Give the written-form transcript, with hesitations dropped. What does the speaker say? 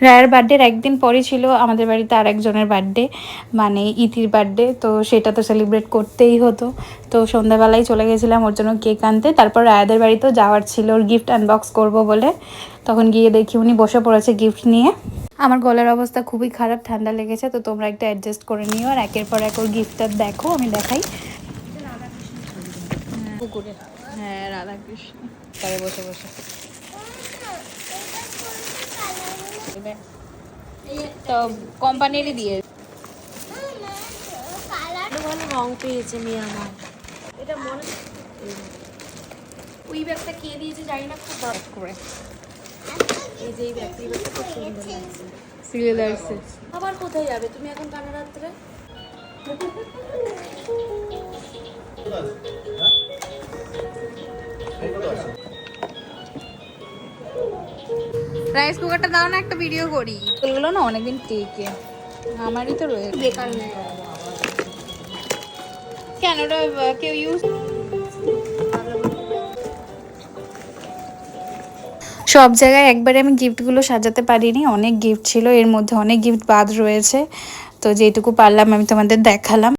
রায়ের বার্থডের একদিন পরই ছিল আমাদের বাড়িতে আর একজনের বার্থডে, মানে ইতির বার্থডে। তো সেটা তো সেলিব্রেট করতেই হতো। তো সন্ধ্যাবেলায় চলে গেছিলাম ওর জন্য কেক আনতে। তারপর রায়াদের বাড়িতেও যাওয়ার ছিল ওর গিফট আনবক্স করব বলে। তখন গিয়ে দেখি উনি বসে পড়েছে গিফট নিয়ে। আমার গলার অবস্থা খুবই খারাপ, ঠান্ডা লেগেছে, তো তোমরা একটু অ্যাডজাস্ট করে নিও। আর একের পর এক ওর গিফটটা দেখো, আমি দেখাই। পুকুরে, হ্যাঁ রাধাকৃষ্ণ তারে বসে বসে তো কোম্পানিরই দিয়ে ভালো রং পেয়েছে মেয়ে আমার। এটা মনে ওই ব্যাগটা কে দিয়েছে জানি না, খুব ভালো করে এই যে এই ব্যাগটা খুব সুন্দর লাগছে। সিরিয়ালাইসে আবার কোথায় যাবে তুমি এখন কানা রাত্রে? রাইস কুকারটা দাও না, একটা ভিডিও করি। এগুলো না অনেকদিন টেকে, আমারই তো রয়েছে। বেকার হয়ে কেন ওটা কেউ ইউজ। সব জায়গায় একবারে আমি গিফটগুলো সাজাতে পারিনি, অনেক গিফট ছিল, এর মধ্যে অনেক গিফট বাদ রয়েছে। তো যেটুকু পারলাম আমি তোমাদের দেখালাম।